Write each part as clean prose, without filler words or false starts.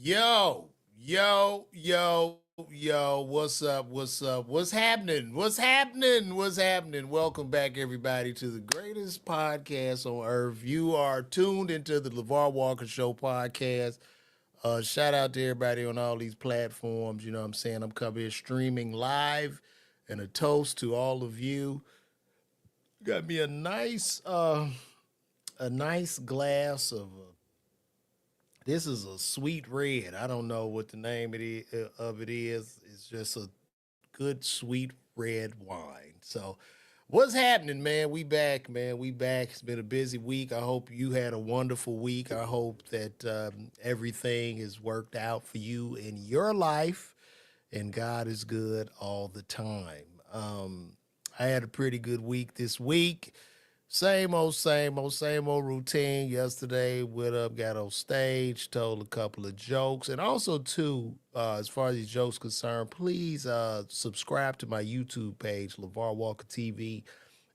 Yo, yo, what's up? What's happening? What's happening? Welcome back, everybody, to the greatest podcast on earth. You are tuned into the LeVar Walker Show podcast. Shout out to everybody on all these platforms. You know what I'm saying? I'm coming here streaming live, and a toast to all of you. Got me a nice glass of this is a sweet red. I don't know what the name of it is. It's just a good sweet red wine. So, what's happening, man? We back, man. We back. It's been a busy week. I hope you had a wonderful week. I hope that everything is worked out for you in your life, and God is good all the time. I had a pretty good week this week. Same old routine. Yesterday, went up, got on stage, told a couple of jokes, and also too, as far as these jokes concerned, please subscribe to my YouTube page, LeVar Walker TV,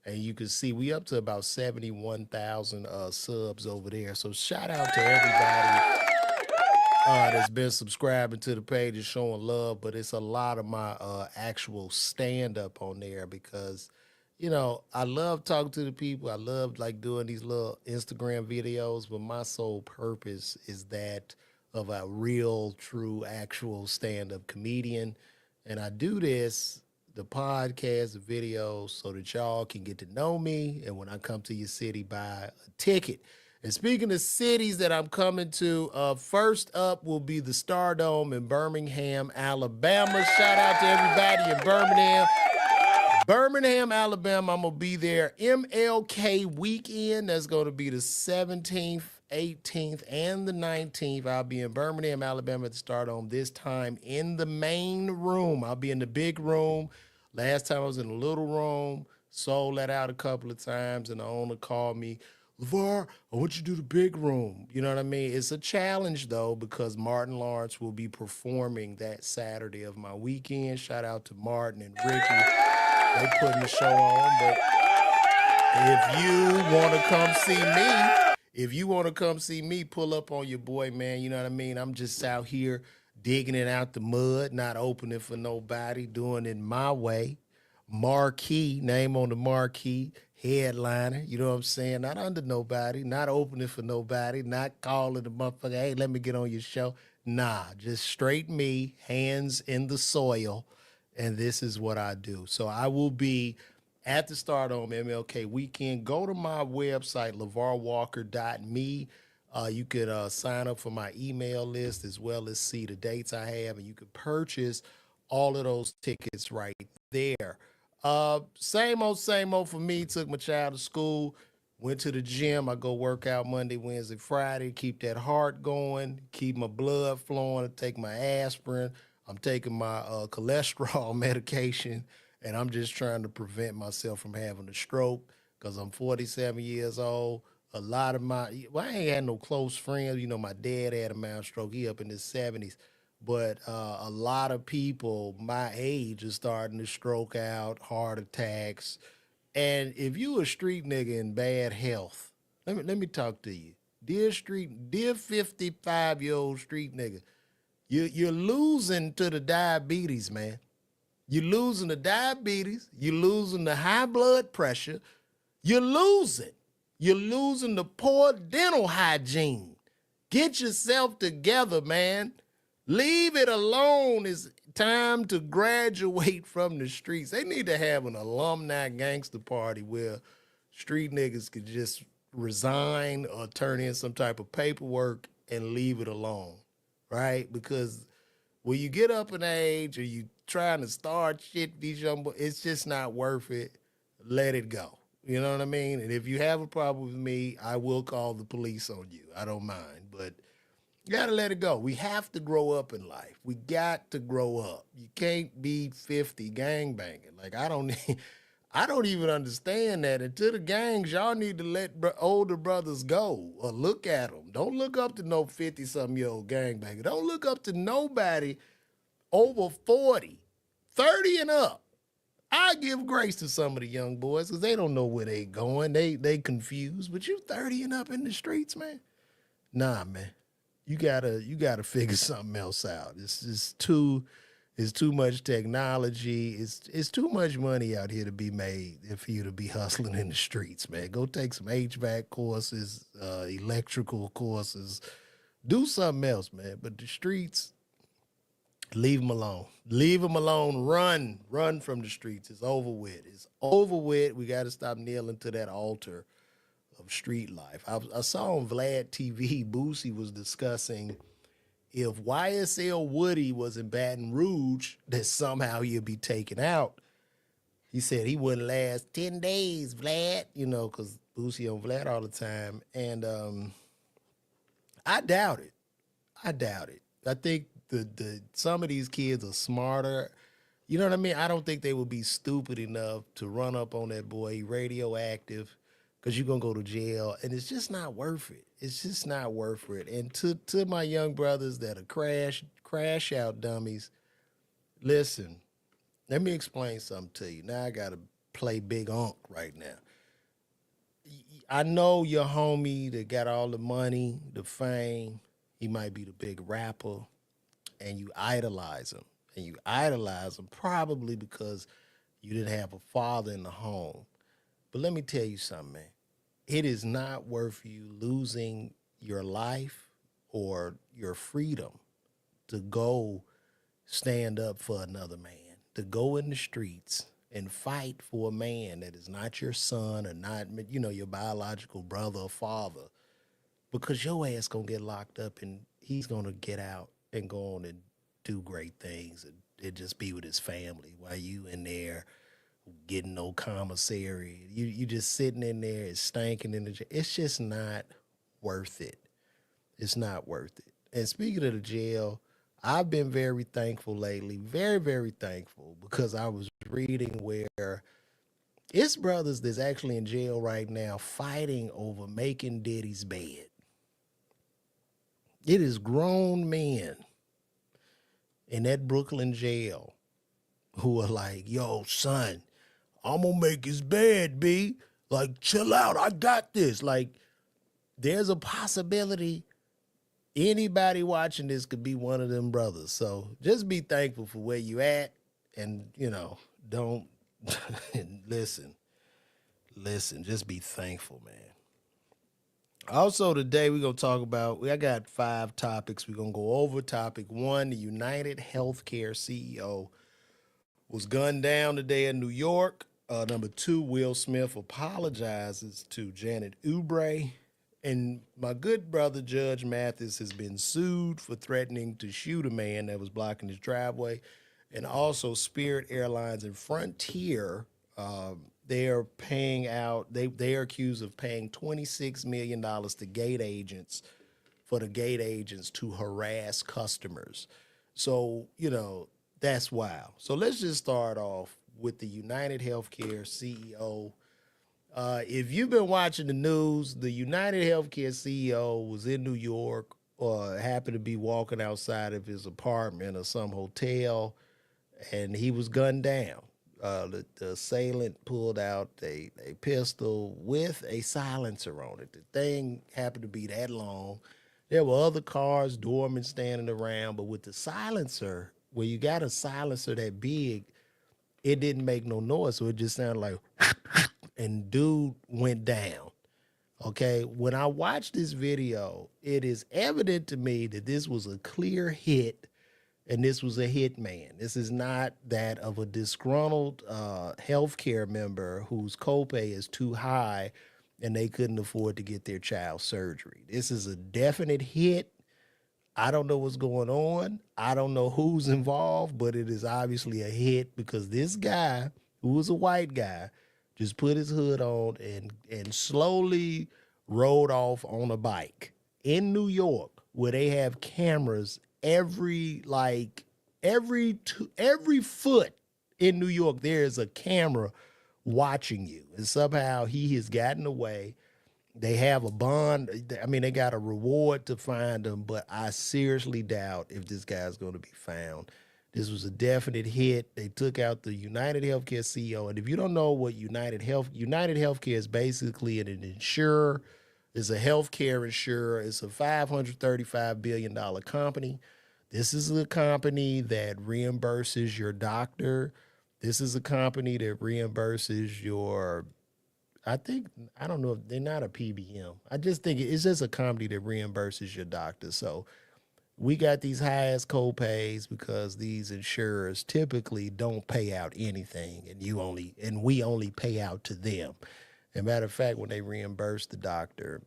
and you can see we up to about 71,000 subs over there. So shout out to everybody that's been subscribing to the page and showing love, but it's a lot of my actual stand up on there because I love talking to the people. I love like doing these little Instagram videos, but my sole purpose is that of a real, true, actual stand up comedian. And I do this, the podcast, the videos, so that y'all can get to know me. And when I come to your city, buy a ticket. And speaking of cities that I'm coming to, first up will be the Stardome in Birmingham, Alabama. Shout out to everybody in Birmingham, Alabama. I'm going to be there MLK weekend. That's going to be the 17th, 18th, and the 19th. I'll be in Birmingham, Alabama at the Stardome, this time in the main room. I'll be in the big room. Last time I was in the little room, sold that out a couple of times, and the owner called me, LeVar, I want you to do the big room. You know what I mean? It's a challenge, though, because Martin Lawrence will be performing that Saturday of my weekend. Shout out to Martin and Ricky. They putting the show on, but if you want to come see me, pull up on your boy, man. You know what I mean? I'm just out here digging it out the mud, not opening for nobody, doing it my way. Marquee, name on the marquee, headliner, you know what I'm saying? Not under nobody, not opening for nobody, not calling the motherfucker, hey, let me get on your show. Nah, just straight me, hands in the soil, and this is what I do. So I will be at the Stardome MLK weekend. Go to my website, levarwalker.me. You could sign up for my email list as well as see the dates I have, and you could purchase all of those tickets right there. Same old for me. Took my child to school, went to the gym. I go work out Monday, Wednesday, Friday, keep that heart going, keep my blood flowing, take my aspirin. I'm taking my cholesterol medication, and I'm just trying to prevent myself from having a stroke because I'm 47 years old. A lot of well, I ain't had no close friends. You know, my dad had a mild stroke. He up in his 70s. But a lot of people my age are starting to stroke out, heart attacks. And if you a street nigga in bad health, let me talk to you. Dear 55-year-old street nigga, you're losing to the diabetes, man. You're losing the diabetes. You're losing the high blood pressure. You're losing. You're losing the poor dental hygiene. Get yourself together, man. Leave it alone. It's time to graduate from the streets. They need to have an alumni gangster party where street niggas could just resign or turn in some type of paperwork and leave it alone, right? Because when you get up in age or you trying to start shit, these young boys, it's just not worth it. Let it go. You know what I mean? And if you have a problem with me, I will call the police on you. I don't mind, but you gotta let it go. We have to grow up in life. We got to grow up. You can't be 50 gang banging. Like I don't even understand that. And to the gangs, y'all need to let older brothers go or look at them. Don't look up to no 50-something-year-old gangbanger. Don't look up to nobody over 40, 30 and up. I give grace to some of the young boys because they don't know where they going. They confused. But you 30 and up in the streets, man? Nah, man. you gotta figure something else out. It's too much technology. It's too much money out here to be made and for you to be hustling in the streets, man. Go take some HVAC courses, electrical courses. Do something else, man. But the streets, leave them alone. Leave them alone. Run from the streets. It's over with. It's over with. We got to stop kneeling to that altar of street life. I saw on Vlad TV, Boosie was discussing if YSL Woody was in Baton Rouge, that somehow he'll be taken out. He said he wouldn't last 10 days, Vlad, because Boosie on Vlad all the time. And I doubt it. I doubt it. I think the some of these kids are smarter. You know what I mean? I don't think they would be stupid enough to run up on that boy. He radioactive, because you're gonna go to jail, and it's just not worth it. It's just not worth it. And to my young brothers that are crash out dummies, listen. Let me explain something to you. Now I gotta play big unk right now. I know your homie that got all the money, the fame. He might be the big rapper, and you idolize him. And you idolize him probably because you didn't have a father in the home. But let me tell you something, man. It is not worth you losing your life or your freedom to go stand up for another man, to go in the streets and fight for a man that is not your son or not, your biological brother or father, because your ass gonna get locked up and he's gonna get out and go on and do great things and just be with his family while you in there getting no commissary. You just sitting in there, it's stinking in the jail. It's just not worth it. It's not worth it. And speaking of the jail, I've been very thankful lately, very, very thankful, because I was reading where it's brothers that's actually in jail right now fighting over making Diddy's bed. It is grown men in that Brooklyn jail who are like, yo, son, I'm gonna make his bed, B. Like, chill out. I got this. Like, there's a possibility anybody watching this could be one of them brothers. So just be thankful for where you at, and, don't listen, just be thankful, man. Also today we're going to talk about, I got 5 topics. We're going to go over topic 1, the United Healthcare CEO was gunned down today in New York. Number 2, Will Smith apologizes to Janet Hubert. And my good brother, Judge Mathis, has been sued for threatening to shoot a man that was blocking his driveway. And also Spirit Airlines and Frontier, they are paying out, they are accused of paying $26 million to gate agents for the gate agents to harass customers. So, that's wild. So let's just start off with the United Healthcare CEO. If you've been watching the news, the United Healthcare CEO was in New York or happened to be walking outside of his apartment or some hotel, and he was gunned down. The assailant pulled out a pistol with a silencer on it. The thing happened to be that long. There were other cars, doormen standing around, but with the silencer, when you got a silencer that big, it didn't make no noise, so it just sounded like, and dude went down. Okay, when I watched this video, it is evident to me that this was a clear hit, and this was a hit man. This is not that of a disgruntled healthcare member whose copay is too high and they couldn't afford to get their child surgery. This is a definite hit. I don't know what's going on. I don't know who's involved, but it is obviously a hit, because this guy, who was a white guy, just put his hood on and slowly rode off on a bike in New York, where they have cameras every foot in New York. There is a camera watching you, and somehow he has gotten away. They have a bond. I mean, they got a reward to find him, but I seriously doubt if this guy's going to be found. This was a definite hit. They took out the United Healthcare CEO. And if you don't know what United Healthcare is, basically an insurer It's a healthcare insurer. It's a $535 billion company. This is a company that reimburses your doctor. This is a company that reimburses your, I think, I don't know if they're not a PBM. I just think it's just a company that reimburses your doctor. So we got these high ass co-pays because these insurers typically don't pay out anything, and we only pay out to them. As a matter of fact, when they reimburse the doctor,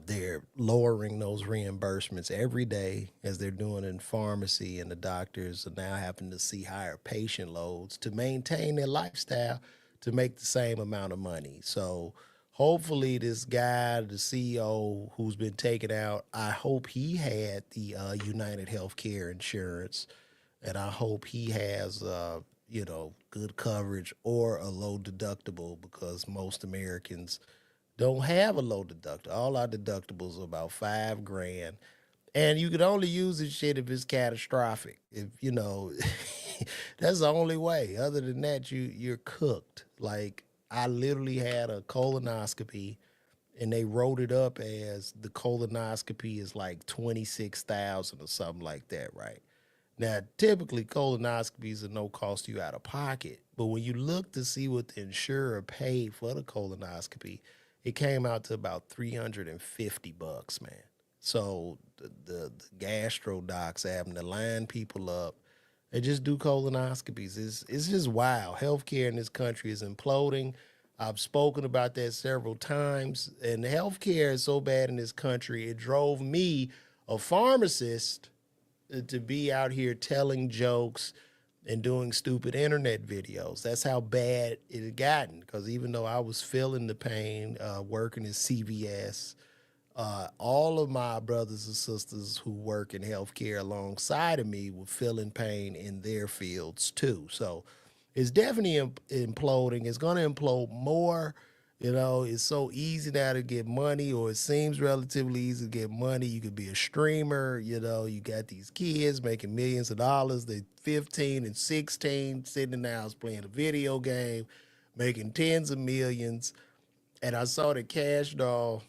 they're lowering those reimbursements every day as they're doing in pharmacy, and the doctors are now having to see higher patient loads to maintain their lifestyle to make the same amount of money. So hopefully this guy, the CEO who's been taken out, I hope he had the United Healthcare insurance, and I hope he has good coverage or a low deductible, because most Americans don't have a low deductible. All our deductibles are about 5 grand. And you can only use this shit if it's catastrophic. If that's the only way. Other than that, you're cooked. Like, I literally had a colonoscopy, and they wrote it up as the colonoscopy is like 26,000 or something like that, right? Now, typically colonoscopies are no cost to you out of pocket, but when you look to see what the insurer paid for the colonoscopy, it came out to about $350, man. So the gastro docs having to line people up and just do colonoscopies. It's just wild. Healthcare in this country is imploding. I've spoken about that several times, and healthcare is so bad in this country, it drove me, a pharmacist, to be out here telling jokes and doing stupid internet videos. That's how bad it had gotten. Because even though I was feeling the pain working at CVS, all of my brothers and sisters who work in healthcare alongside of me were feeling pain in their fields too. So it's definitely imploding. It's going to implode more. It's so easy now to get money, or it seems relatively easy to get money. You could be a streamer. You got these kids making millions of dollars. They're 15 and 16, sitting in the house playing a video game, making tens of millions. And I saw that Cash Doll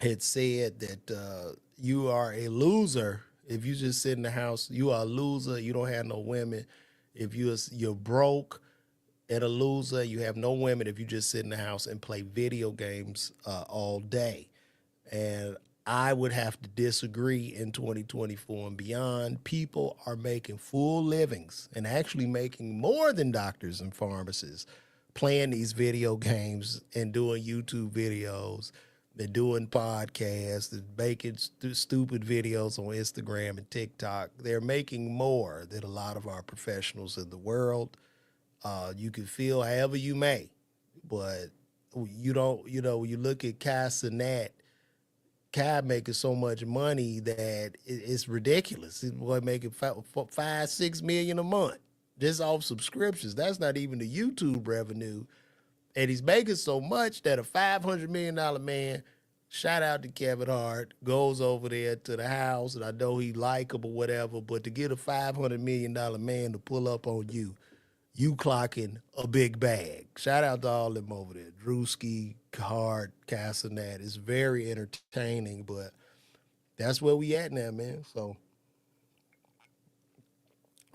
had said that you are a loser if you just sit in the house. You are a loser. You don't have no women. If you're broke and a loser, you have no women if you just sit in the house and play video games all day. And I would have to disagree in 2024 and beyond. People are making full livings and actually making more than doctors and pharmacists playing these video games and doing YouTube videos. They're doing podcasts, they're making stupid videos on Instagram and TikTok. They're making more than a lot of our professionals in the world. You can feel however you may, but you don't, when you look at Kai Cenat, Kai making so much money that it's ridiculous. This boy making 5-6 million a month just off subscriptions. That's not even the YouTube revenue. And he's making so much that a $500 million man, shout out to Kevin Hart, goes over there to the house, and I know he like him or whatever, but to get a $500 million man to pull up on you clocking a big bag. Shout out to all them over there. Drewski, Hart, Casanat. It's very entertaining, but that's where we at now, man. So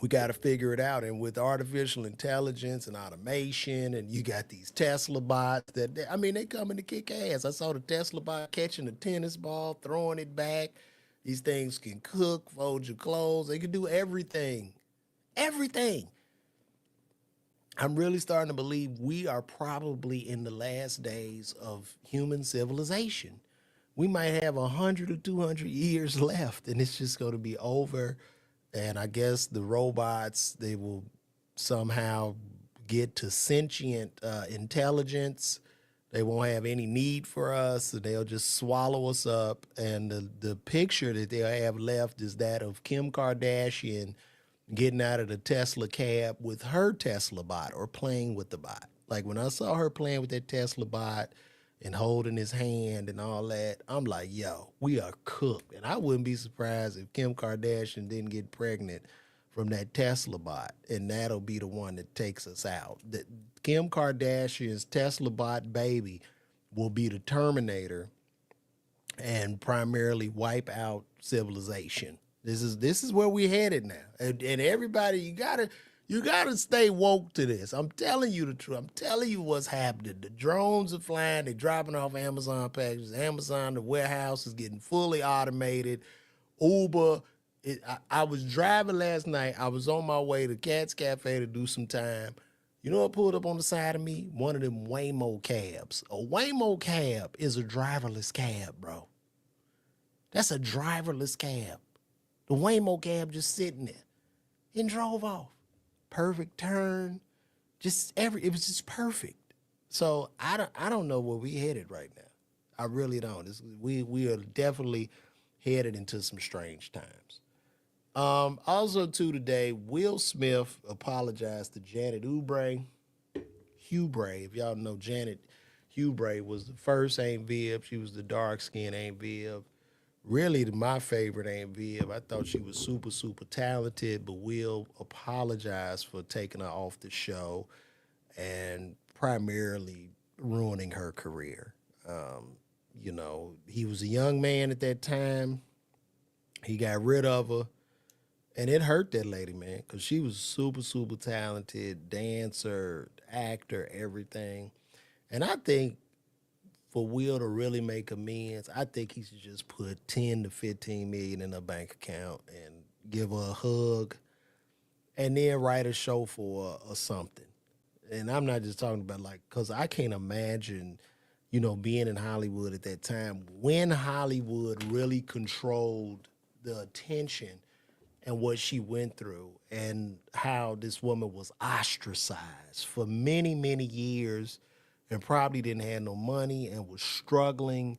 we got to figure it out. And with artificial intelligence and automation, and you got these Tesla bots they coming to kick ass. I saw the Tesla bot catching a tennis ball, throwing it back. These things can cook, fold your clothes. They can do everything. Everything. I'm really starting to believe we are probably in the last days of human civilization. We might have 100 or 200 years left, and it's just going to be over. And I guess the robots, they will somehow get to sentient intelligence. They won't have any need for us, and they'll just swallow us up. And the picture that they'll have left is that of Kim Kardashian getting out of the Tesla cab with her Tesla bot, or playing with the bot. Like, when I saw her playing with that Tesla bot and holding his hand and all that, I'm like, yo, we are cooked. And I wouldn't be surprised if Kim Kardashian didn't get pregnant from that Tesla bot, and that'll be the one that takes us out. That Kim Kardashian's Tesla bot baby will be the Terminator and primarily wipe out civilization. This is where we're headed now. And everybody, you gotta stay woke to this. I'm telling you the truth. I'm telling you what's happening. The drones are flying, they're dropping off Amazon packages. Amazon, the warehouse is getting fully automated. Uber. I was driving last night. I was on my way to Cat's Cafe to do some time. You know what pulled up on the side of me? One of them Waymo cabs. A Waymo cab is a driverless cab, bro. That's a driverless cab. The Waymo cab just sitting there and drove off. Perfect turn. It was just perfect. So I don't know where we headed right now. I really don't. We are definitely headed into some strange times. Also too today, Will Smith apologized to Janet Hubert. If y'all know Janet Hubert was the first Aunt Viv. She was the dark skinned Aunt Viv. Really my favorite Aunt Viv. I thought she was super, super talented, but Will apologized for taking her off the show and primarily ruining her career. He was a young man at that time. He got rid of her. And it hurt that lady, man, because she was super, super talented, dancer, actor, everything. And I think for Will to really make amends, I think he should just put 10 to 15 million in her bank account and give her a hug and then write a show for her or something. And I'm not just talking about because I can't imagine, being in Hollywood at that time when Hollywood really controlled the attention and what she went through and how this woman was ostracized for many, many years and probably didn't have no money and was struggling.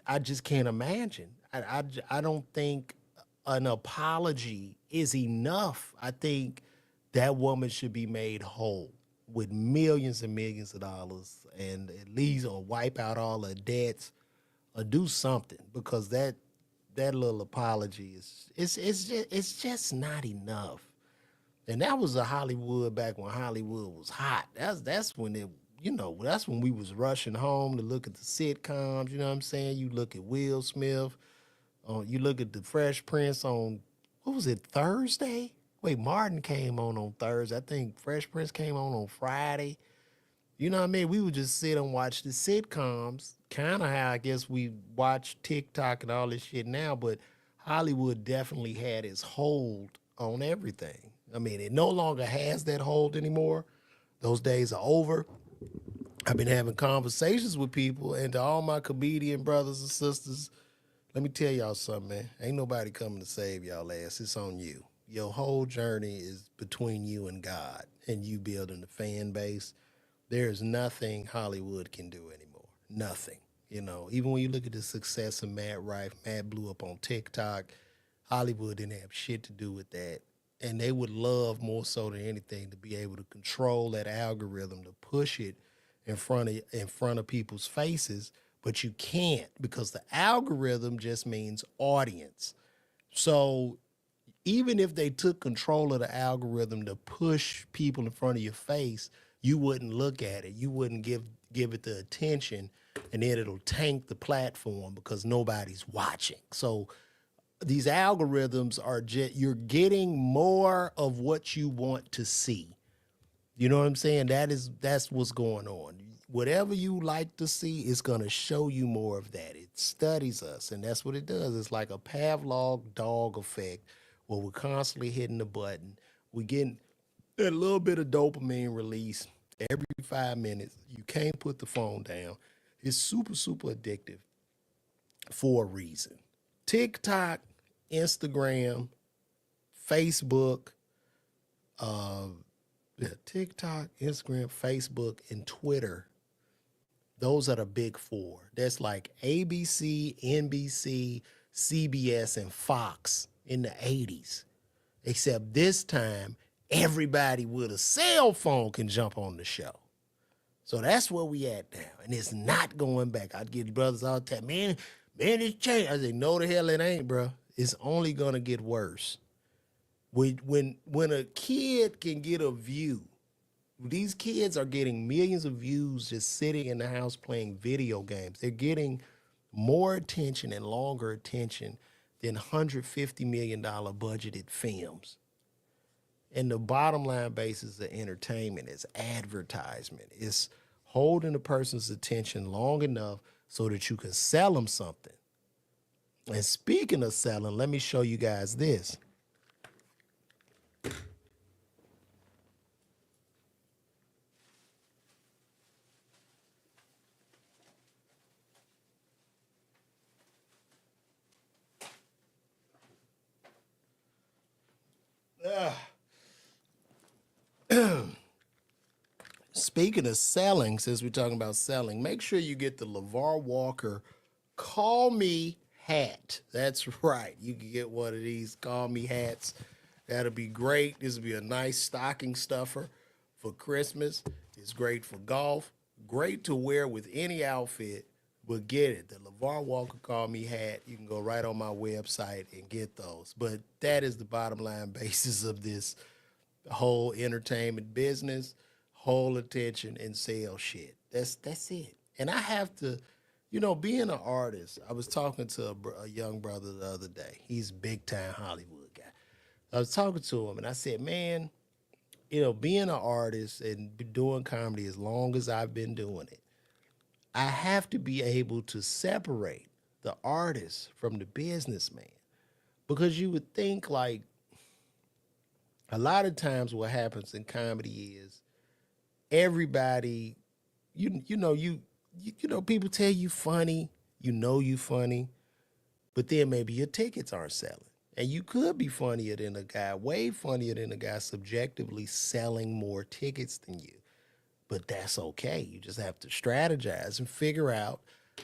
I just can't imagine. I don't think an apology is enough. I think that woman should be made whole with millions and millions of dollars and at least or wipe out all her debts or do something because that little apology it's just not enough. And that was a Hollywood back when Hollywood was hot. That's when that's when we was rushing home to look at the sitcoms. You know what I'm saying? You look at Will Smith, you look at the Fresh Prince on what was it Thursday? Wait, Martin came on Thursday. I think Fresh Prince came on Friday. You know what I mean? We would just sit and watch the sitcoms, kind of how I guess we watch TikTok and all this shit now, but Hollywood definitely had its hold on everything. I mean, it no longer has that hold anymore. Those days are over. I've been having conversations with people, and to all my comedian brothers and sisters, let me tell y'all something, man. Ain't nobody coming to save y'all ass. It's on you. Your whole journey is between you and God and you building the fan base. There's nothing Hollywood can do anymore. Nothing. Even when you look at the success of Matt Rife, Matt blew up on TikTok. Hollywood didn't have shit to do with that. And they would love more so than anything to be able to control that algorithm, to push it in front of people's faces, but you can't because the algorithm just means audience. So even if they took control of the algorithm to push people in front of your face, you wouldn't look at it. You wouldn't give it the attention, and then it'll tank the platform because nobody's watching. So these algorithms are you're getting more of what you want to see. You know what I'm saying? That's what's going on. Whatever you like to see, it's gonna show you more of that. It studies us, and that's what it does. It's like a Pavlov dog effect where we're constantly hitting the button. We're getting a little bit of dopamine release every 5 minutes. You can't put the phone down. It's super, super addictive for a reason. TikTok, Instagram, Facebook, TikTok, Instagram, Facebook, and Twitter. Those are the big four. That's like ABC, NBC, CBS, and Fox in the 80s. Except this time, everybody with a cell phone can jump on the show. So that's where we at now. And it's not going back. I'd get brothers all the time, man, it's changed. I say, no, the hell it ain't, bro. It's only going to get worse. When a kid can get a view These kids are getting millions of views just sitting in the house playing video games. They're getting more attention and longer attention than $150 million budgeted films. And the bottom line basis of entertainment is advertisement. It's holding a person's attention long enough so that you can sell them something. And speaking of selling, let me show you guys this. Speaking of selling, since we're talking about selling, make sure you get the LeVar Walker Call Me hat. That's right. You can get one of these Call Me hats. That'll be great. This will be a nice stocking stuffer for Christmas. It's great for golf. Great to wear with any outfit, but get it. The LeVar Walker Call Me hat. You can go right on my website and get those. But that is the bottom line basis of this whole entertainment business, whole attention and sales shit. That's it. And I have to, being an artist, I was talking to a young brother the other day. He's a big time Hollywood guy. I was talking to him and I said, man, being an artist and doing comedy as long as I've been doing it, I have to be able to separate the artist from the businessman. Because you would think like a lot of times what happens in comedy is everybody, people tell you funny, you funny, but then maybe your tickets aren't selling. And you could be funnier than a guy, way funnier than a guy subjectively selling more tickets than you. But that's okay. You just have to strategize and figure out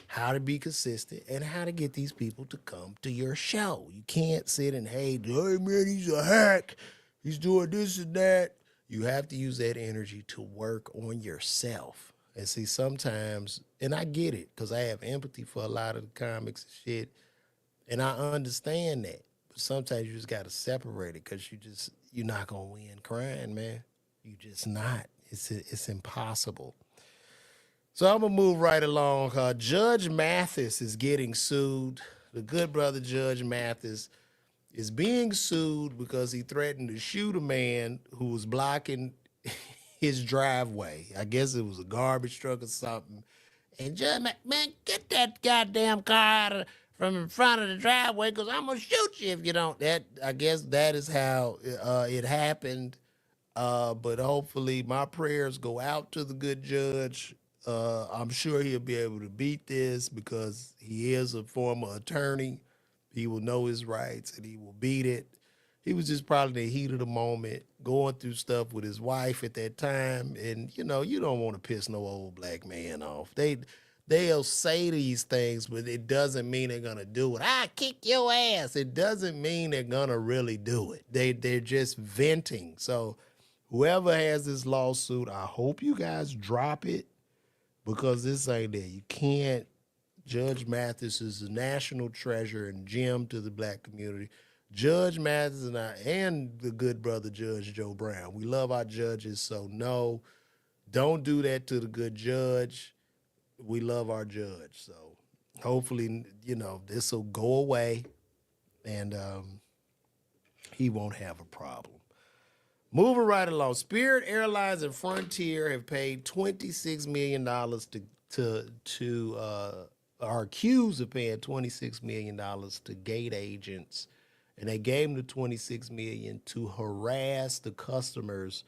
how to be consistent and how to get these people to come to your show. You can't sit and hate, hey man, he's a hack. He's doing this and that. You have to use that energy to work on yourself. And see, sometimes, and I get it, because I have empathy for a lot of the comics and shit, and I understand that. But sometimes you just got to separate it because you're not going to win crying, man. You just not. It's impossible. So I'm going to move right along. Judge Mathis is getting sued. The good brother Judge Mathis is being sued because he threatened to shoot a man who was blocking his driveway. I guess it was a garbage truck or something. And Judge, man, get that goddamn car out from in front of the driveway because I'm going to shoot you if you don't. I guess that is how it happened. But hopefully my prayers go out to the good judge. I'm sure he'll be able to beat this because he is a former attorney. He will know his rights and he will beat it. He was just probably in the heat of the moment, going through stuff with his wife at that time. And, you don't want to piss no old black man off. They'll say these things, but it doesn't mean they're going to do it. I kick your ass. It doesn't mean they're going to really do it. They're just venting. So whoever has this lawsuit, I hope you guys drop it because this ain't there. You can't. Judge Mathis is a national treasure and gem to the black community. Judge Mathis and the good brother Judge Joe Brown. We love our judges, so no, don't do that to the good judge. We love our judge, so hopefully, this will go away and he won't have a problem. Moving right along, Spirit Airlines and Frontier have paid $26 million are accused of paying $26 million to gate agents, and they gave them the $26 million to harass the customers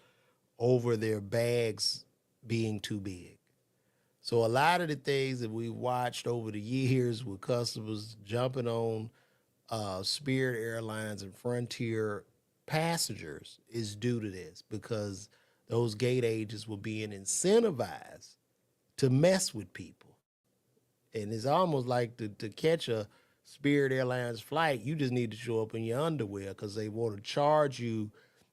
over their bags being too big. So a lot of the things that we watched over the years with customers jumping on Spirit Airlines and Frontier passengers is due to this because those gate agents were being incentivized to mess with people. And it's almost like to catch a Spirit Airlines flight, you just need to show up in your underwear because they want to charge you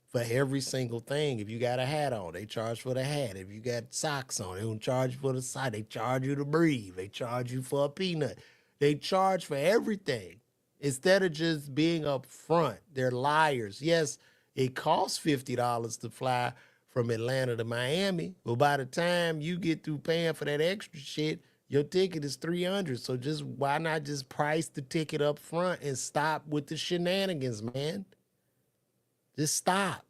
for every single thing. If you got a hat on, they charge for the hat. If you got socks on, they don't charge you for the sock. They charge you to breathe. They charge you for a peanut. They charge for everything. Instead of just being up front, they're liars. Yes, it costs $50 to fly from Atlanta to Miami. Well, by the time you get through paying for that extra shit, your ticket is $300. So just why not just price the ticket up front and stop with the shenanigans, man? Just stop.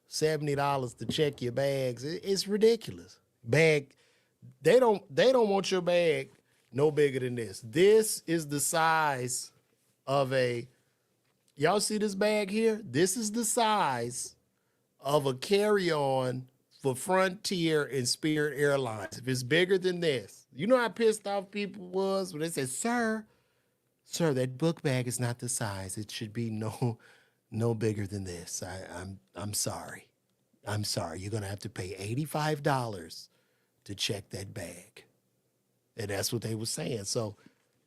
$70 to check your bags. It's ridiculous. Bag, they don't want your bag no bigger than this. This is the size of y'all see this bag here? This is the size of a carry-on for Frontier and Spirit Airlines. If it's bigger than this, you know how pissed off people was when they said, sir, that book bag is not the size. It should be no bigger than this. I'm sorry. I'm sorry. You're gonna have to pay $85 to check that bag. And that's what they were saying. So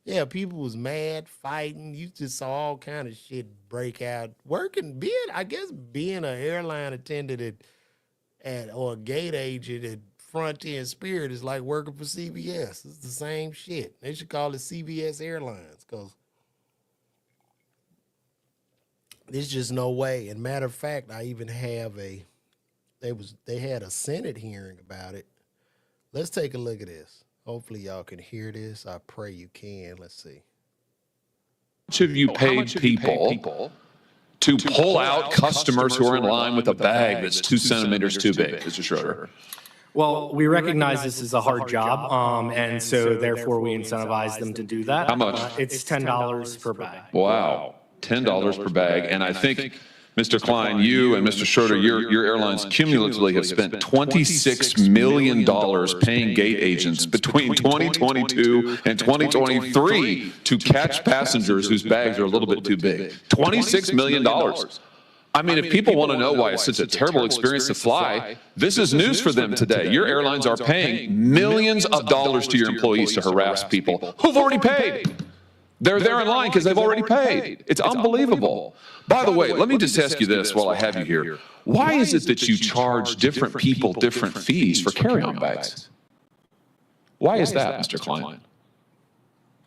yeah, people was mad, fighting. You just saw all kind of shit break out. Being an airline attendant or a gate agent at Frontier and Spirit is like working for CBS. It's the same shit. They should call it CBS Airlines because there's just no way. And matter of fact, I even have they had a Senate hearing about it. Let's take a look at this. Hopefully y'all can hear this. I pray you can. Let's see. How much have you paid people to pull out customers who are in line with a bag that's 2 centimeters too big, Mr. Schroeder? Well, we recognize this is a hard job, and so therefore we incentivize them to do that. How much? It's $10 per bag. Wow, $10 per bag. And I think, Mr. Klein, you and Mr. Schroeder, your airlines cumulatively have spent $26 million paying gate agents between 2022 and 2023 to catch passengers whose bags are a little bit too big. $26 million. I mean, if people want to know why it's such a terrible experience to fly, this is news for them today. Your airlines are paying millions of dollars to your employees to harass people who've already paid. They're there in line because they've already paid. It's unbelievable. By the way, let me just ask you this while I have you here. Why is it that you charge different people different fees for carry-on bags? Why is that, Mr. Klein?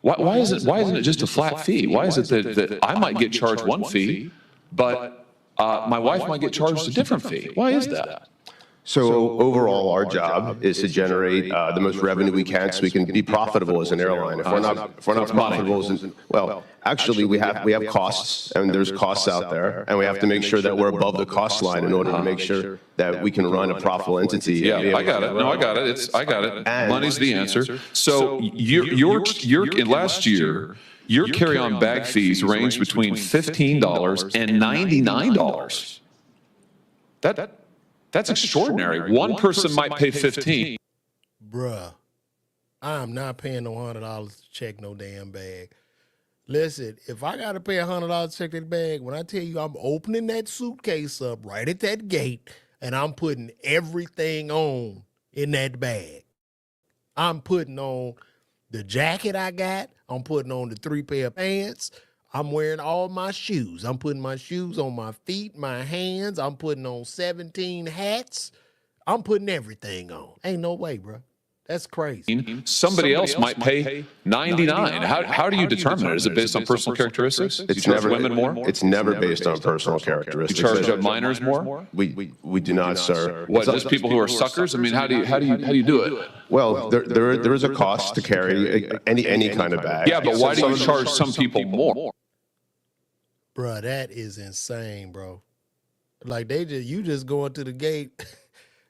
Why isn't it just a flat fee? Why is it that I might get charged one fee, but my wife might get charged a different fee? Why is that? So overall, our job is to generate the most revenue we can so we can be profitable as an airline. If we're not profitable, well, actually we have costs, and there's costs out there, and we have to make sure that we're above the cost line in order to make sure that we can run a profitable entity. Yeah, I got it. No, I got it. I got it. Money's the answer. So last year, your carry-on bag fees ranged between $15 and $99. That's extraordinary. One person might pay 15. Bruh, I'm not paying no $100 to check no damn bag. Listen, if I got to pay $100 to check that bag, when I tell you I'm opening that suitcase up right at that gate and I'm putting everything on in that bag. I'm putting on the jacket I got. I'm putting on the 3 pair of pants. I'm wearing all my shoes. I'm putting my shoes on my feet, my hands. I'm putting on 17 hats. I'm putting everything on. Ain't no way, bro. That's crazy. Somebody else might pay $99. How do you determine it? Is it based on personal characteristics? It's you charge never women more? It's never based on personal characteristics. You charge minors more? We do not, sir. What, just people who are suckers? I mean, how do you do it? Well, there is a cost to carry any kind of bag. Yeah, but why do you charge some people more? Bro, that is insane, bro. Like you just going to the gate.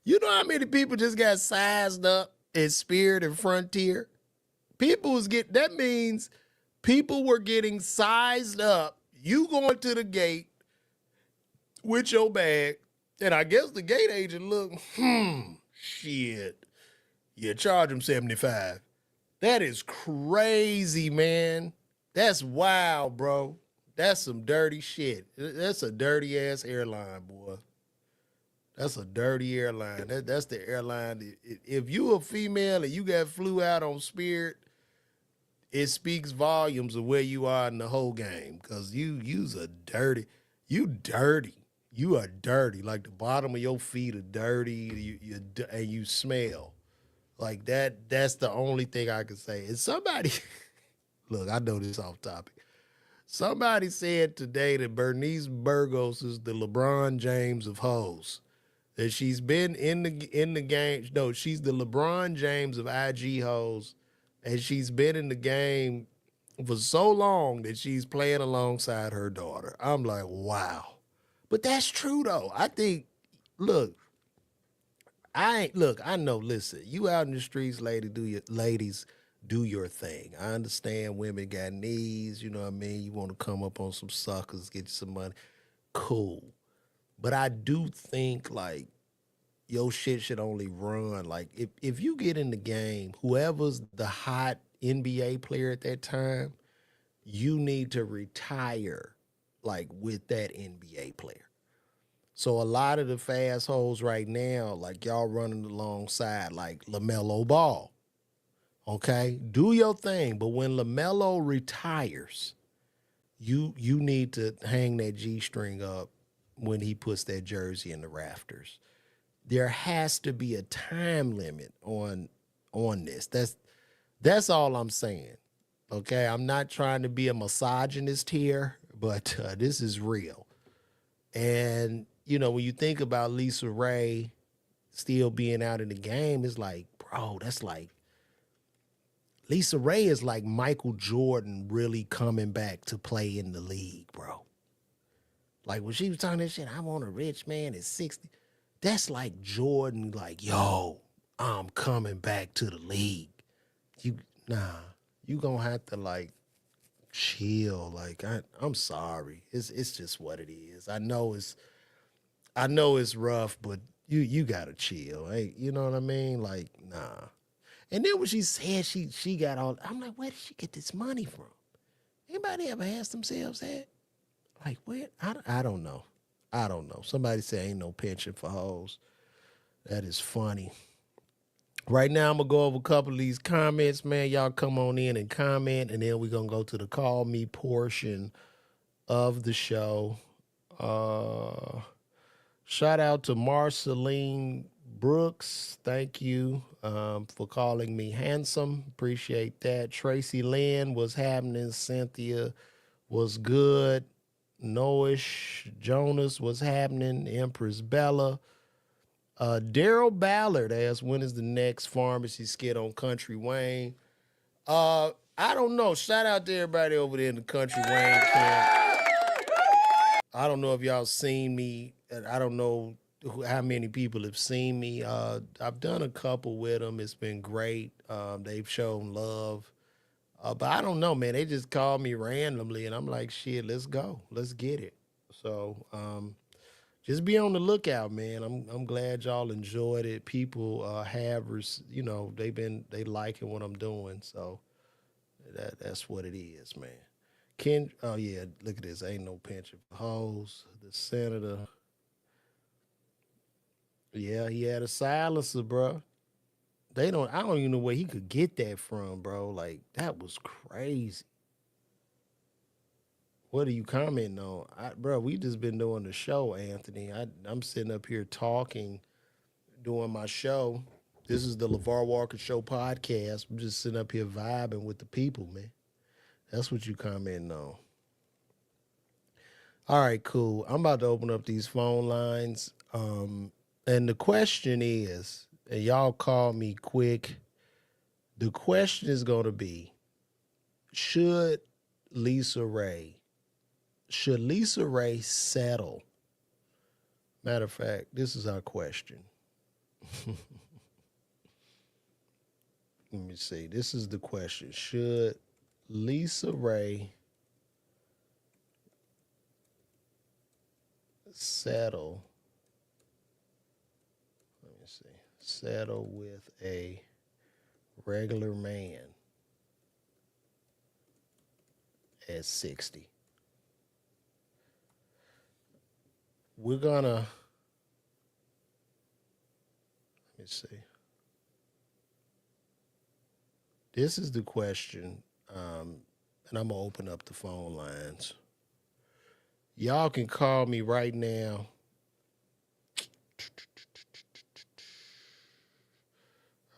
You know how many people just got sized up in Spirit and Frontier? That means people were getting sized up. You going to the gate with your bag, and I guess the gate agent look, shit. You charge them $75. That is crazy, man. That's wild, bro. That's some dirty shit. That's a dirty ass airline, boy. That's a dirty airline. That's the airline. If you a female and you got flew out on Spirit, it speaks volumes of where you are in the whole game. Cause you's a dirty. You dirty. You are dirty. Like the bottom of your feet are dirty. And you smell. Like that. That's the only thing I can say. And somebody, look, I know this off topic. Somebody said today that Bernice Burgos is the LeBron James of hoes. that she's been in the game. No, she's the LeBron James of IG hoes, and she's been in the game for so long that she's playing alongside her daughter. I'm like, wow. But that's true though. I think, look, I know, listen, you out in the streets, ladies, do your thing. I understand women got needs, you know what I mean? You want to come up on some suckers, get you some money. Cool. But I do think like your shit should only run. Like if you get in the game, whoever's the hot NBA player at that time, you need to retire like with that NBA player. So a lot of the fast hoes right now, like y'all running alongside like LaMelo Ball. Okay? Do your thing. But when LaMelo retires, you need to hang that G string up when he puts that jersey in the rafters. There has to be a time limit on this. That's all I'm saying. Okay, I'm not trying to be a misogynist here, but this is real. And you know, when you think about Lisa Ray still being out in the game, it's like, bro, that's like Lisa Ray is like Michael Jordan really coming back to play in the league, bro. Like when she was talking that shit, I want a rich man at 60. That's like Jordan, like, yo, I'm coming back to the league. You you gonna have to like chill. Like I'm sorry. It's just what it is. I know it's rough, but you gotta chill. Hey, you know what I mean? Like, nah. And then when she said she got all, I'm like, where did she get this money from? Anybody ever asked themselves that? Like, where? I don't know. I don't know. Somebody say ain't no pension for hoes. That is funny. Right now, I'm going to go over a couple of these comments, man. Y'all come on in and comment, and then we're going to go to the call me portion of the show. Shout out to Marceline Brooks. Thank you for calling me handsome. Appreciate that. Tracy Lynn was happening. Cynthia was good. Noish Jonas was happening. Empress Bella. Daryl Ballard asked, when is the next pharmacy skit on Country Wayne? I don't know. Shout out to everybody over there in the Country Wayne camp. I don't know if y'all seen me. I don't know how many people have seen me. I've done a couple with them. It's been great. They've shown love. But I don't know, man. They just called me randomly, and I'm like, shit, let's go. Let's get it. So just be on the lookout, man. I'm glad y'all enjoyed it. People they liking what I'm doing. So that's what it is, man. Oh yeah, look at this. Ain't no pension for hoes. The senator. Yeah, he had a silencer, bro. I don't even know where he could get that from, bro. Like, that was crazy. What are you commenting on? Bro, we just been doing the show, Anthony. I'm sitting up here talking, doing my show. This is the LeVar Walker Show podcast. I'm just sitting up here vibing with the people, man. That's what you commenting on. All right, cool. I'm about to open up these phone lines. And the question is, and y'all call me quick, the question is going to be, should Lisa Ray settle? Matter of fact, this is our question. Let me see. This is the question. Should Lisa Ray settle? Let me see. Settle with a regular man at 60. We're gonna, let me see. This is the question, and I'm gonna open up the phone lines. Y'all can call me right now.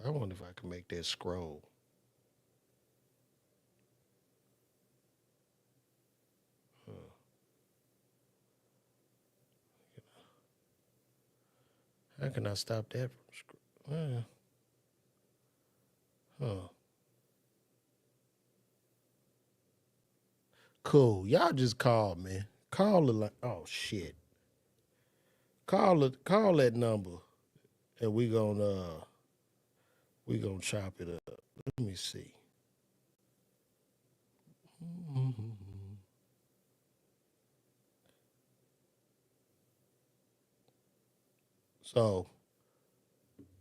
I wonder if I can make that scroll. How can I stop that from huh. Cool. Y'all just call, man. Call the oh shit. Call that number and we gonna chop it up. Let me see. So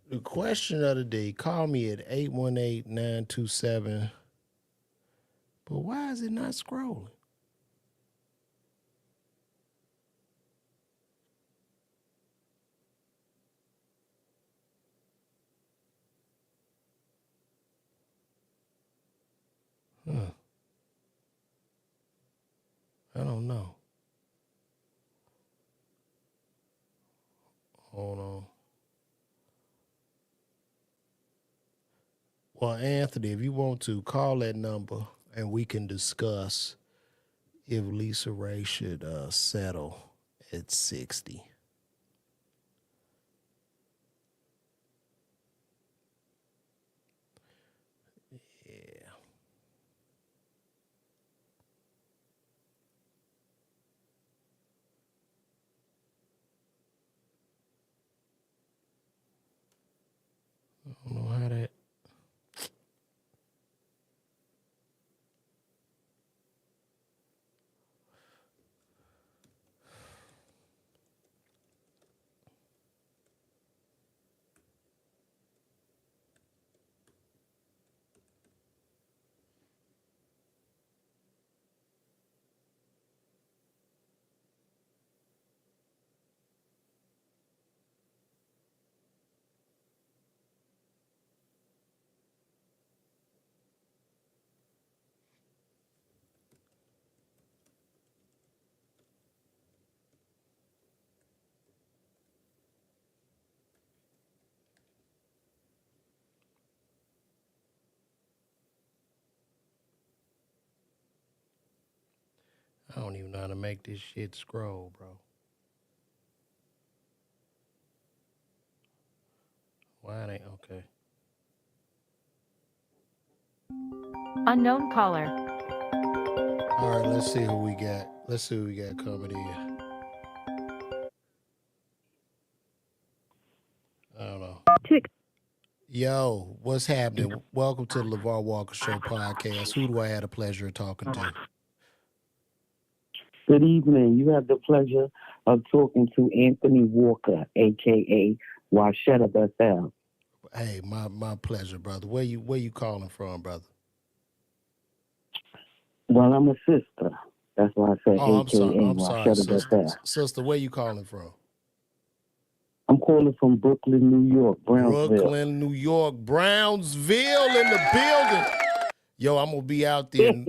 the question of the day, call me at 818-927. But why is it not scrolling? Huh. I don't know. Hold on. Well, Anthony, if you want to, call that number and we can discuss if Lisa Ray should settle at 60. Yeah. I don't know how that. I don't even know how to make this shit scroll, bro. Why it ain't okay? Unknown caller. All right, let's see who we got. Let's see who we got coming in. I don't know. Yo, what's happening? Welcome to the LeVar Walker Show podcast. Who do I have the pleasure of talking to? Good evening. You have the pleasure of talking to Anthony Walker, a.k.a. Washetta Bethel. Hey, my pleasure, brother. Where you calling from, brother? Well, I'm a sister. That's why I said Oh, a.k.a. I'm sorry, Washetta sister. Bethel. Sister, where you calling from? I'm calling from Brooklyn, New York, Brownsville. Brooklyn, New York, Brownsville in the building. Yo, I'm gonna be out there.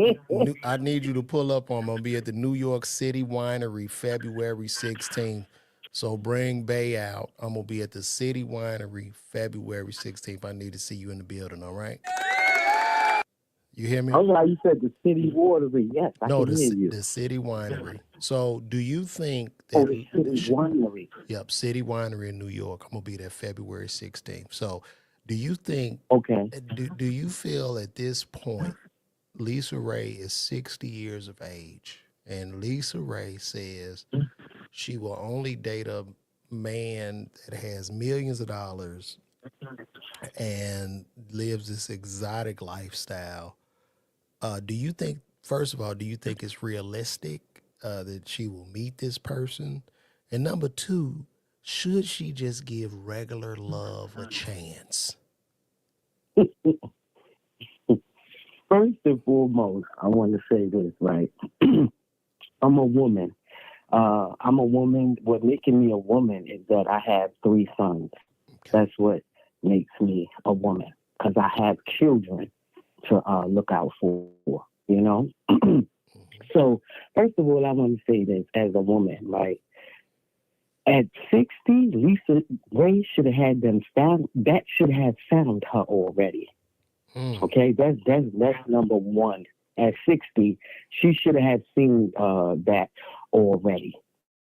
I need you to pull up on. I'm gonna be at the New York City Winery February 16th. So bring Bay out. I'm gonna be at the City Winery February 16th. I need to see you in the building. All right? You hear me? Oh, yeah, you said the City Watery. Yes, I can hear you. The City Winery. So do you think that? Oh, the City Winery. Yep, City Winery in New York. I'm gonna be there February 16th. So do you think? Okay. Do you feel at this point Lisa Ray is 60 years of age, and Lisa Ray says she will only date a man that has millions of dollars and lives this exotic lifestyle? Do you think, first of all, do you think it's realistic that she will meet this person? And number two, should she just give regular love a chance? First and foremost, I want to say this, right? I'm a woman. What making me a woman is that I have 3 sons. Okay. That's what makes me a woman, because I have children to look out for, you know? So, first of all, I want to say this as a woman, right? At 60, Lisa Ray should have had them found. That should have found her already. Okay, that's number one. At 60, she should have seen that already.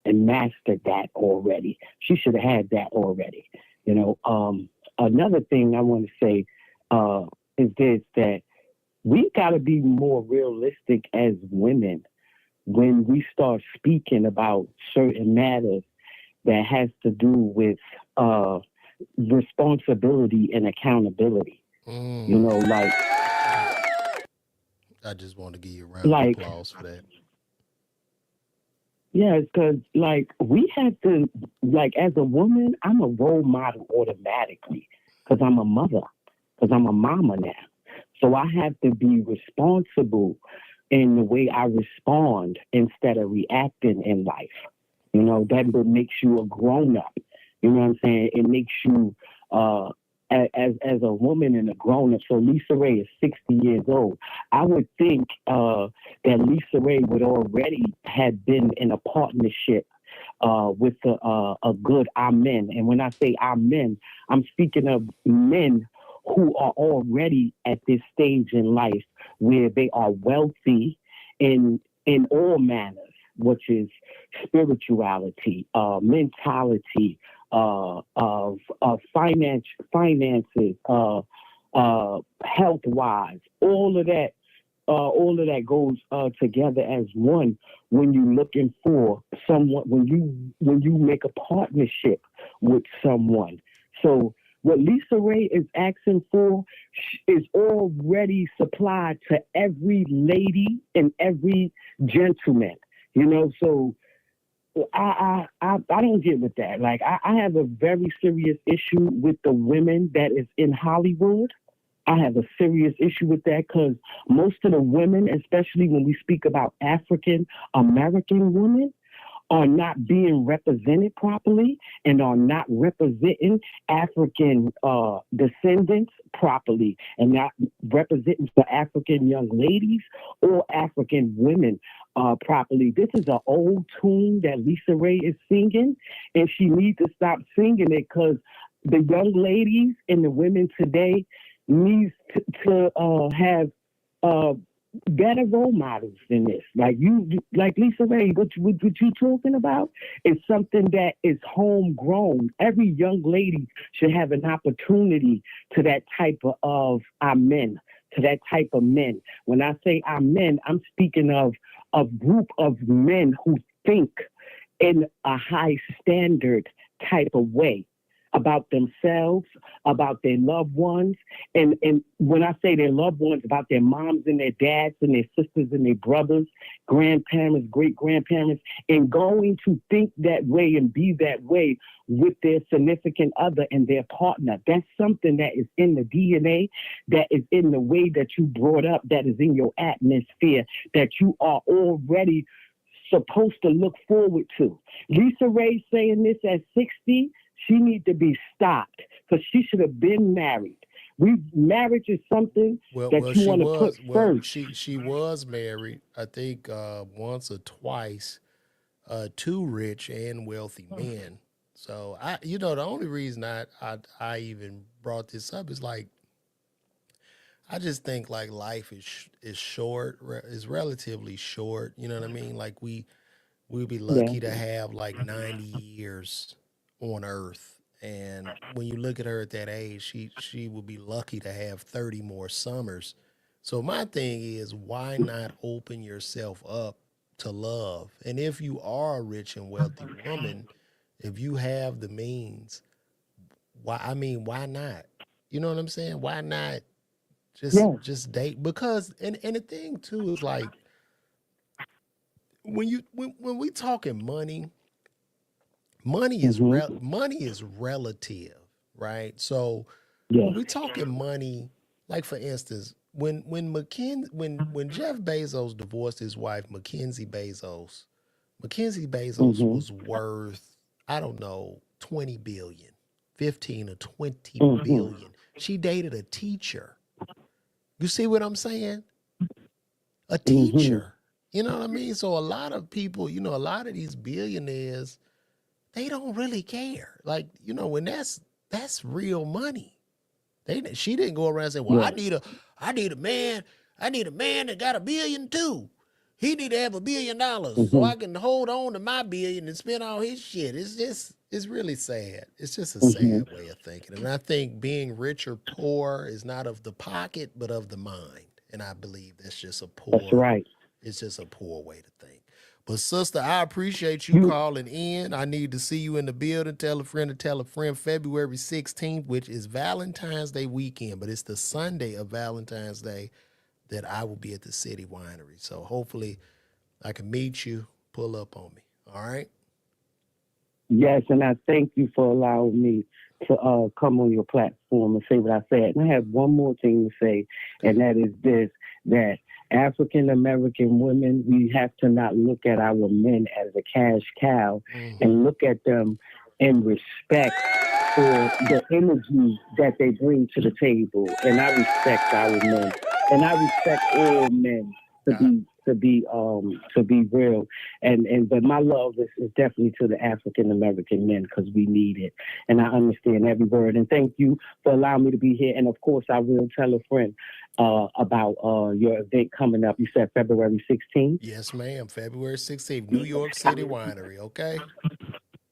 and mastered that already. She should have had that already. You know, another thing I want to say is this, that we got to be more realistic as women when we start speaking about certain matters that has to do with responsibility and accountability. You know, like, I just want to give you a round of applause for that. Yeah, because like we have to, like as a woman, I'm a role model automatically because I'm a mother, because I'm a mama now. So I have to be responsible in the way I respond instead of reacting in life. You know, that makes you a grown up. You know what I'm saying? It makes you as a woman and a grown up. So Lisa Ray is 60 years old. I would think that Lisa Ray would already have been in a partnership with a good amen. And when I say amen, I'm speaking of men who are already at this stage in life where they are wealthy in all manners, which is spirituality, mentality, of finances, health wise, all of that goes together as one when you're looking for someone, when you make a partnership with someone. So what Lisa Ray is asking for is already supplied to every lady and every gentleman, you know. So I don't get with that. Like I have a very serious issue with the women that is in Hollywood. I have a serious issue with that because most of the women, especially when we speak about African American women, are not being represented properly and are not representing African descendants properly and not representing the African young ladies or African women properly. This is an old tune that Lisa Ray is singing, and she needs to stop singing it because the young ladies and the women today needs to have better role models than this. Like Lisa Ray, what you talking about is something that is homegrown. Every young lady should have an opportunity to that type of amen, to that type of men. When I say amen, I'm speaking of a group of men who think in a high standard type of way about themselves, about their loved ones. And when I say their loved ones, about their moms and their dads and their sisters and their brothers, grandparents, great-grandparents, and going to think that way and be that way with their significant other and their partner. That's something that is in the DNA, that is in the way that you brought up, that is in your atmosphere, that you are already supposed to look forward to. Lisa Ray saying this at 60, she needs to be stopped because she should have been married. Marriage is something that you want to put first. She was married, I think, once or twice, to rich and wealthy men. So the only reason I even brought this up is like, I just think like life is short, is relatively short. You know what I mean? Like we'd be lucky to have like 90 years on Earth. And when you look at her at that age, she would be lucky to have 30 more summers. So my thing is, why not open yourself up to love? And if you are a rich and wealthy woman, if you have the means, why not? You know what I'm saying? Why not just date? Because and the thing too is like, when we talking money, money is relative, right? So when we talking money, like for instance, when Jeff Bezos divorced his wife, Mackenzie Bezos was worth, I don't know, 20 billion, 15 or 20 billion. She dated a teacher. You see what I'm saying? A teacher. You know what I mean? So a lot of people, a lot of these billionaires, they don't really care. Like, when that's real money. She didn't go around and say, well, I need a man that got $1 billion too. he need to have $1 billion so Mm-hmm. I can hold on to my billion and spend all his shit. It's really sad. It's just a Mm-hmm. sad way of thinking. And I think being rich or poor is not of the pocket, but of the mind. And I believe that's just a That's poor, right. it's just a poor way to think. But sister, I appreciate you You calling in. I need to see you in the building. Tell a friend to tell a friend. February 16th, which is Valentine's Day weekend, but it's the Sunday of Valentine's Day that I will be at the City Winery. So hopefully I can meet you, pull up on me. All right. Yes, and I thank you for allowing me to come on your platform and say what I said. And I have one more thing to say, and that is this: that African American women, we have to not look at our men as a cash cow, and look at them in respect for the energy that they bring to the table. And I respect our men, and I respect all men to be real. But my love is definitely to the African American men, because we need it. And I understand every word. And thank you for allowing me to be here. And of course, I will tell a friend about your event coming up. You said February 16th? Yes, ma'am. February 16th, New York City Winery. Okay.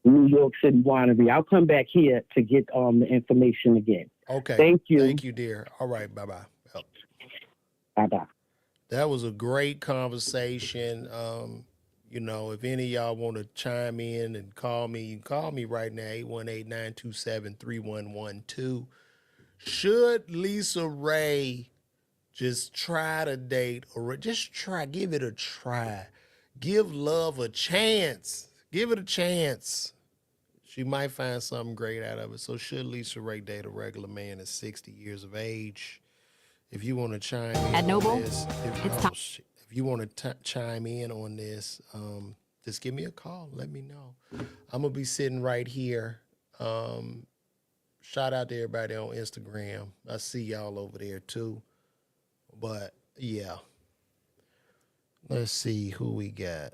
New York City Winery. I'll come back here to get the information again. Okay. Thank you. Thank you, dear. All right. Bye bye. Yep. Bye-bye. That was a great conversation. If any of y'all want to chime in and call me, you can call me right now, 818-927-3112. Should Lisa Ray just try to date, or just give it a try? Give love a chance. Give it a chance. She might find something great out of it. So should Lisa Ray date a regular man at 60 years of age? If you want to chime in At Noble, on this, if you want to chime in on this, just give me a call. Let me know. I'm gonna be sitting right here. Shout out to everybody on Instagram. I see y'all over there too. But yeah, let's see who we got.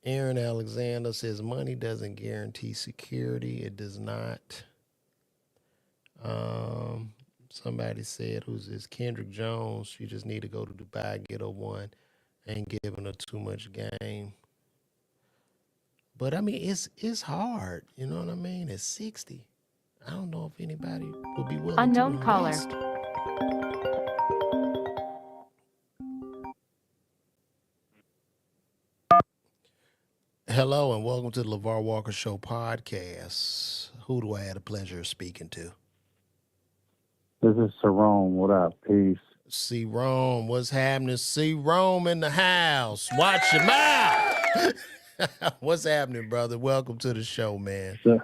Aaron Alexander says money doesn't guarantee security. It does not. Somebody said, who's this? Kendrick Jones. You just need to go to Dubai, get a one. Ain't giving her too much game. But I mean, it's hard. You know what I mean? At 60, I don't know if anybody would be willing Unknown to caller. invest. Hello and welcome to the LeVar Walker Show podcast. Who do I have the pleasure of speaking to? This is Sarone. What up? Peace. C. Rome, what's happening? C. Rome in the house. Watch your mouth. What's happening, brother? Welcome to the show, man. Sir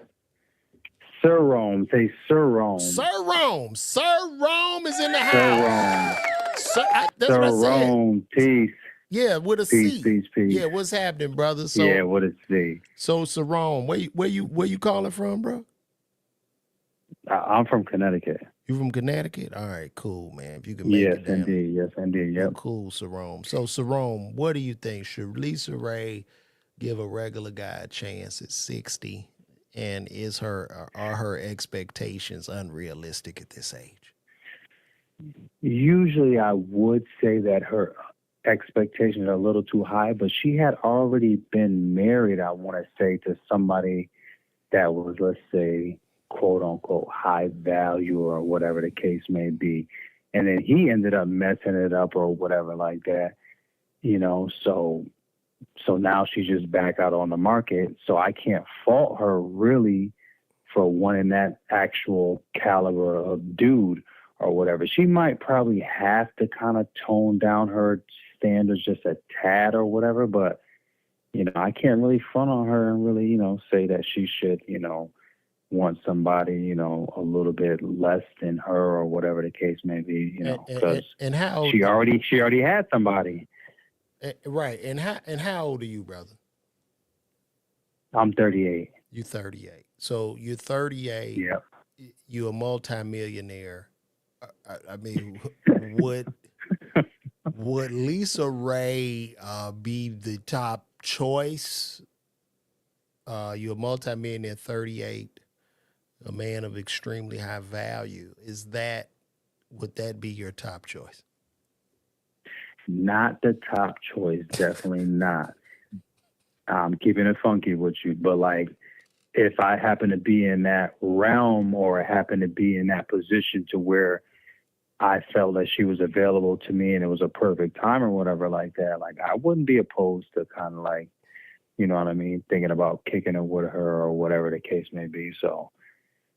Rome. Say Sir Rome. Sir Rome. Sir Rome is in the house. Sir Rome. That's Sir what I said. Rome. Peace. Yeah, with a Peace, C. peace, peace. Yeah, what's happening, brother? So, yeah, what is C? So, Sir Rome, where you calling from, bro? I'm from Connecticut. You from Connecticut? All right, cool, man. If you can make Yes, it down. indeed. Yes, indeed. Well, Yep. cool, Sarome. So, Sarome, what do you think? Should Lisa Ray give a regular guy a chance at 60? And are her expectations unrealistic at this age? Usually I would say that her expectations are a little too high, but she had already been married, I want to say, to somebody that was, let's say, quote unquote, high value or whatever the case may be. And then he ended up messing it up or whatever like that, so now she's just back out on the market. So I can't fault her really for wanting that actual caliber of dude or whatever. She might probably have to kind of tone down her standards just a tad or whatever, but, I can't really front on her and really, say that she should, want somebody, a little bit less than her or whatever the case may be, because and how she already had somebody. Right. And how old are you, brother? I'm 38. You 38. So you're 38. Yep. You're a multimillionaire. I mean, would Lisa Ray be the top choice? You're a multimillionaire, 38, a man of extremely high value. Would that be your top choice? Not the top choice, definitely not. I'm keeping it funky with you, but like, if I happen to be in that realm or happen to be in that position to where I felt that she was available to me and it was a perfect time or whatever like that, like I wouldn't be opposed to kind of like, you know what I mean, thinking about kicking it with her or whatever the case may be. So,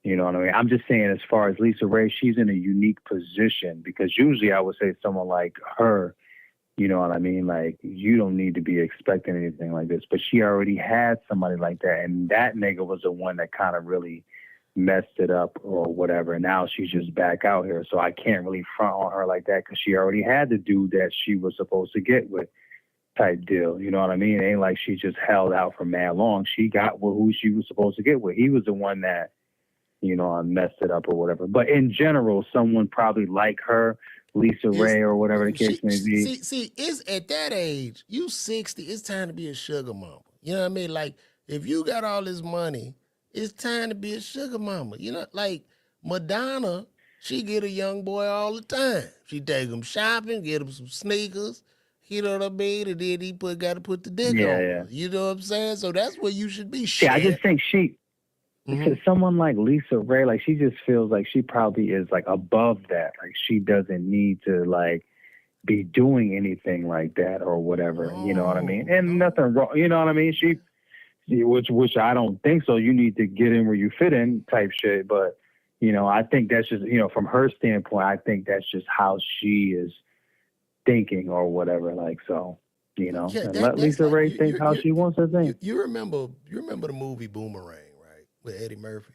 you know what I mean? I'm just saying, as far as Lisa Ray, she's in a unique position, because usually I would say someone like her, you know what I mean? Like, you don't need to be expecting anything like this. But she already had somebody like that. And that nigga was the one that kind of really messed it up or whatever. And now she's just back out here. So I can't really front on her like that, because she already had the dude that she was supposed to get with, type deal. You know what I mean? It ain't like she just held out for mad long. She got with who she was supposed to get with. He was the one that, you know, messed it up or whatever. But in general, someone probably like her, Lisa Ray or whatever the case may be. See, it's at that age, you 60, it's time to be a sugar mama. You know what I mean? Like, if you got all this money, it's time to be a sugar mama. You know, like Madonna, she get a young boy all the time. She take him shopping, get him some sneakers. You know what I mean? And then he got to put the dick on. Yeah. You know what I'm saying? So that's where you should be. Yeah, I just think someone like Lisa Ray, like, she just feels like she probably is like above that. Like, she doesn't need to like be doing anything like that or whatever. You know what I mean? And nothing wrong. You know what I mean? Which I don't think so. You need to get in where you fit in type shit. But, you know, I think that's just, you know, from her standpoint, I think that's just how she is thinking or whatever. Like, so, you know, Yeah, and let Lisa Ray think how she wants to think. You remember the movie Boomerang, right? With Eddie Murphy.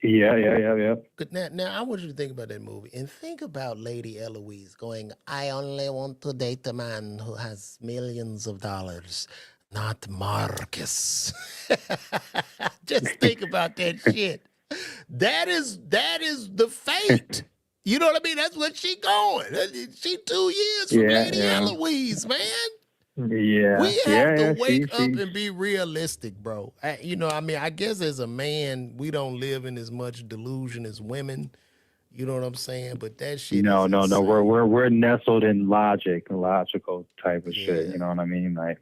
Yeah. Now I want you to think about that movie and think about Lady Eloise going, I only want to date a man who has millions of dollars, not Marcus. Just think about that shit. That is the fate. You know what I mean? That's what she going. She 2 years from Lady Eloise, man. Yeah. We have to wake up and be realistic, bro. You know, I mean, I guess as a man, we don't live in as much delusion as women. You know what I'm saying? But that shit No. is insane. We're nestled in logical type of shit. You know what I mean? Like,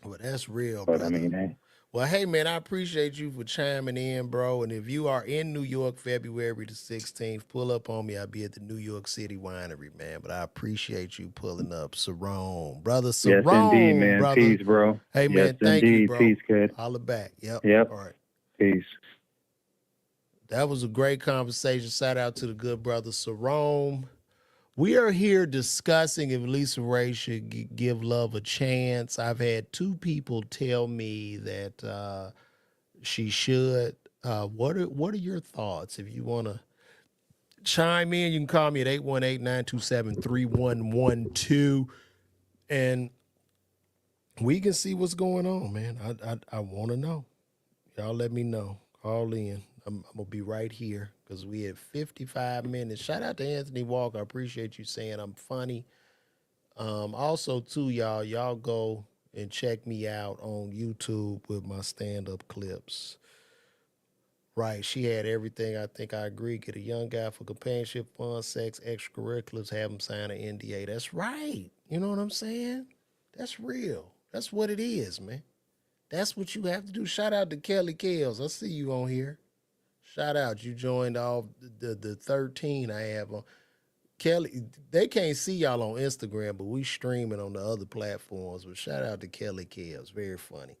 well, that's real, but brother. I mean, hey. Well, hey, man, I appreciate you for chiming in, bro. And if you are in New York, February the 16th, pull up on me. I'll be at the New York City Winery, man. But I appreciate you pulling up. Sarone, brother. Sarone, yes, indeed, man. brother. Peace, bro. Hey, yes, man, thank indeed. you, bro. Peace, kid. Holla back. Yep. All right. Peace. That was a great conversation. Shout out to the good brother Sarone. We are here discussing if Lisa Ray should give love a chance. I've had 2 people tell me that she should. What are your thoughts? If you want to chime in, you can call me at 818-927-3112, and we can see what's going on, man. I want to know. Y'all let me know. Call in. I'm going to be right here because we had 55 minutes. Shout out to Anthony Walker. I appreciate you saying I'm funny. Also, too, y'all go and check me out on YouTube with my stand-up clips. Right, she had everything. I think I agree. Get a young guy for companionship, fun, sex, extracurriculars, have him sign an NDA. That's right. You know what I'm saying? That's real. That's what it is, man. That's what you have to do. Shout out to Kelly Kells. I see you on here. Shout out. You joined all the 13 I have on. Kelly, they can't see y'all on Instagram, but we streaming on the other platforms. But shout out to Kelly Kells. Very funny.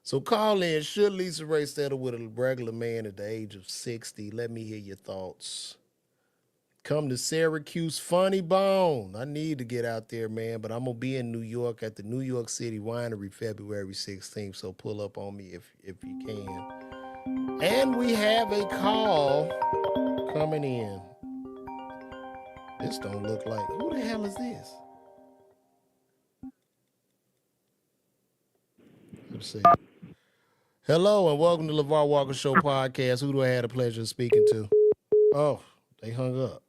So call in. Should Lisa Ray settle with a regular man at the age of 60? Let me hear your thoughts. Come to Syracuse Funny Bone. I need to get out there, man, but I'm going to be in New York at the New York City Winery February 16th, so pull up on me if you can. And we have a call coming in. This don't look like, who the hell is this? Let's see. Hello and welcome to LeVar Walker Show podcast. Who do I have the pleasure of speaking to? Oh, they hung up.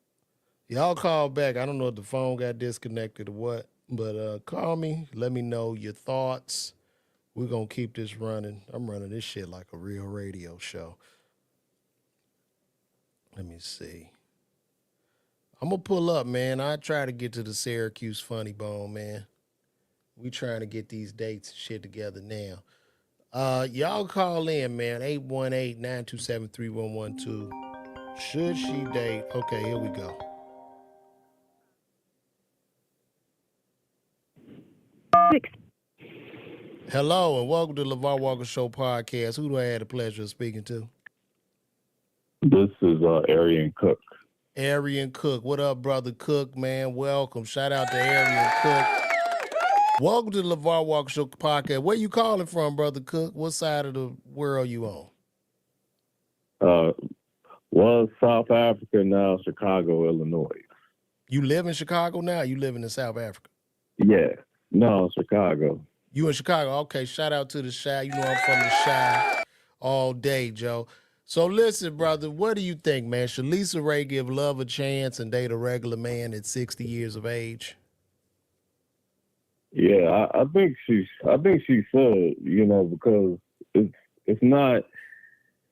Y'all call back. I don't know if the phone got disconnected or what, but call me. Let me know your thoughts. We're going to keep this running. I'm running this shit like a real radio show. Let me see. I'm gonna pull up, man. I try to get to the Syracuse Funny Bone, man. We trying to get these dates and shit together now. Y'all call in, man. 818-927-3112. Should she date? Okay, here we go. Hello and welcome to LeVar Walker Show podcast. Who do I have the pleasure of speaking to? This is Arian Cook. Arian Cook. What up, brother Cook, man? Welcome. Shout out to Arian Cook. Welcome to the LeVar Walker Show podcast. Where you calling from, brother Cook? What side of the world you on? Was South Africa, now Chicago, Illinois. You live in Chicago now? Or you living in South Africa? Yeah, no, Chicago. You in Chicago? Okay, shout out to the Chi. You know I'm from the Chi all day, Joe. So listen, brother, what do you think, man? Should Lisa Ray give love a chance and date a regular man at 60 years of age? Yeah, I think she should, because it's not,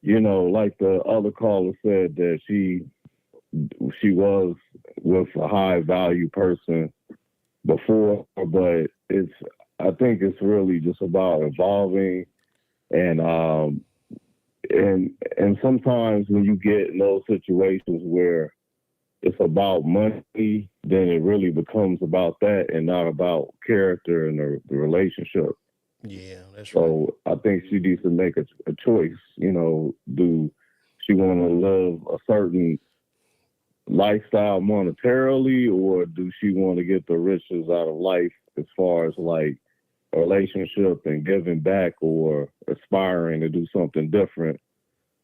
like the other caller said that she was with a high value person before, but I think it's really just about evolving and sometimes when you get in those situations where it's about money, then it really becomes about that and not about character and the relationship. Yeah, that's right. So I think she needs to make a choice. Do she want to live a certain lifestyle monetarily, or do she want to get the riches out of life as far as like a relationship and giving back, or aspiring to do something different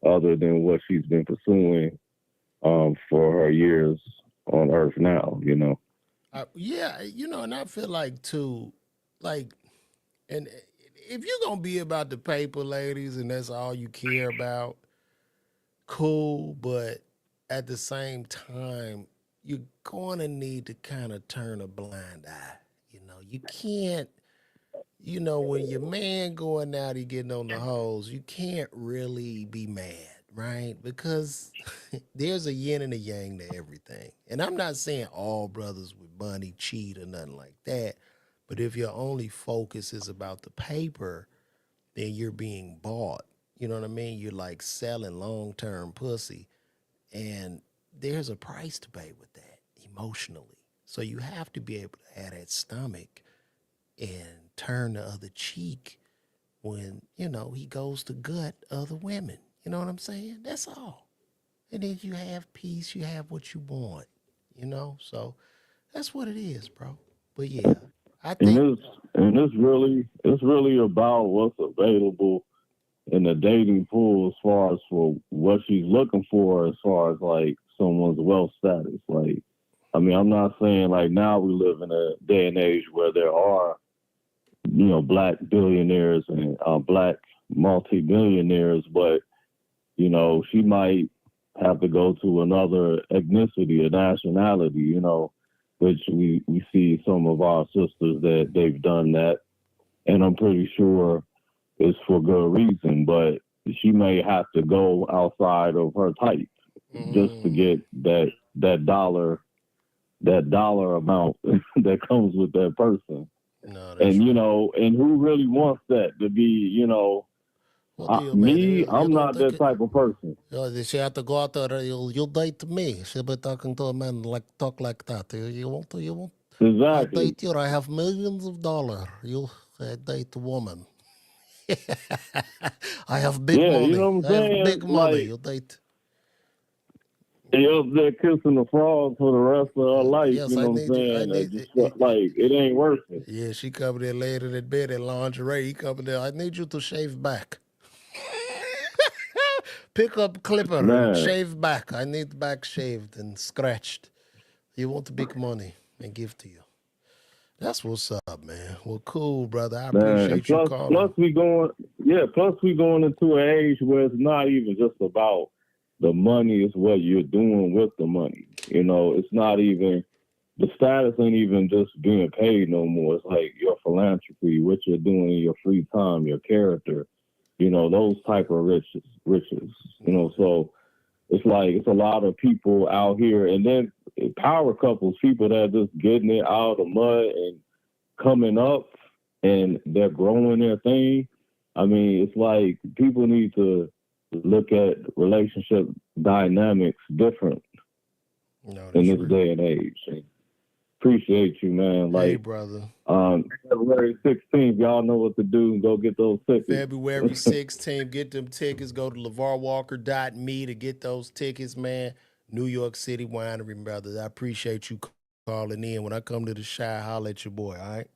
other than what she's been pursuing for her years on Earth now, Yeah, and I feel like too, like, and if you're gonna be about the paper, ladies, and that's all you care about, cool. But at the same time, you're gonna need to kind of turn a blind eye. You can't. When your man going out, he getting on the hose, you can't really be mad, right? Because there's a yin and a yang to everything. And I'm not saying all brothers with money cheat or nothing like that. But if your only focus is about the paper, then you're being bought. You know what I mean? You're like selling long-term pussy. And there's a price to pay with that emotionally. So you have to be able to have that stomach and turn the other cheek when, he goes to gut other women. You know what I'm saying? That's all. And then you have peace, you have what you want, So that's what it is, bro. But yeah, I think it's really about what's available in the dating pool as far as for what she's looking for, as far as like someone's wealth status. Like, I mean, I'm not saying like now we live in a day and age where there are black billionaires and black multi-billionaires, but, she might have to go to another ethnicity, a nationality, which we see some of our sisters that they've done that. And I'm pretty sure it's for good reason, but she may have to go outside of her type just to get that dollar amount that comes with that person. No, and and who really wants that to be, I'm not that type of person. She had to go out there. You date me. She'll be talking to a man talk like that. You want? Exactly. I date you. I have millions of dollars. You date a woman. I have big money. You know what I'm saying? I have big money. Like, You date. You're up there kissing the frog for the rest of her life. Yes, you know what I'm saying? Like, it ain't worth it. Yeah, she coming there later in bed in lingerie. He coming there. I need you to shave back. Pick up clipper and shave back. I need back shaved and scratched. You want the big money and give to you. That's what's up, man. Well, cool, brother. I appreciate you calling. Plus we going into an age where it's not even just about the money, it's what you're doing with the money. It's not even, the status ain't even just being paid no more. It's like your philanthropy, what you're doing in your free time, your character, those type of riches. So it's like it's a lot of people out here, and then power couples, people that are just getting it out of the mud and coming up, and they're growing their thing. I mean, it's like people need to look at relationship dynamics different No, in that's this real. day and age. Appreciate you, man. Hey, Like, brother. February 16th, y'all know what to do. Go get those tickets. February 16th, get them tickets. Go to LeVarWalker.me to get those tickets, man. New York City Winery, brothers. I appreciate you calling in. When I come to the Shy, holler at your boy, all right?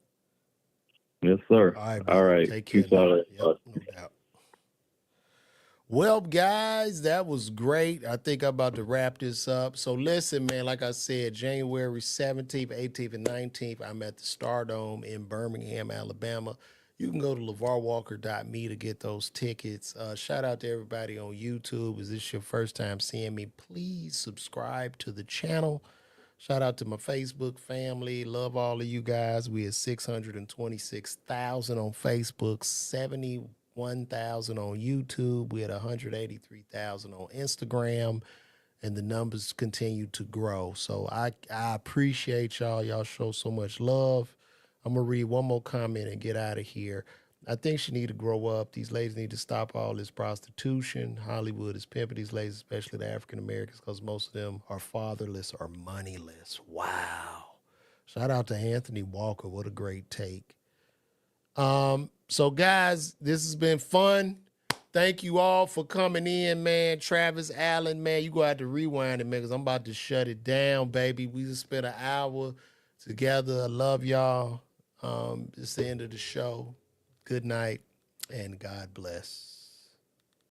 Yes, sir. All right, All brother. right. Take care Peace now. out. Yep, no doubt. Well, guys, that was great. I think I'm about to wrap this up. So listen, man, like I said, January 17th, 18th, and 19th, I'm at the Stardome in Birmingham, Alabama. You can go to LeVarWalker.me to get those tickets. Shout out to everybody on YouTube. Is this your first time seeing me? Please subscribe to the channel. Shout out to my Facebook family. Love all of you guys. We at 626,000 on Facebook, 71,000 on YouTube. We at 183,000 on Instagram, and the numbers continue to grow. So I appreciate y'all. Y'all show so much love. I'm gonna read one more comment and get out of here. I think she need to grow up. These ladies need to stop all this prostitution. Hollywood is pimping these ladies, especially the African Americans, because most of them are fatherless or moneyless. Wow. Shout out to Anthony Walker. What a great take. So guys, this has been fun. Thank you all for coming in, man. Travis Allen, man, you gonna have to rewind it, man, because I'm about to shut it down, baby. We just spent an hour together. I love y'all. It's the end of the show. Good night and God bless.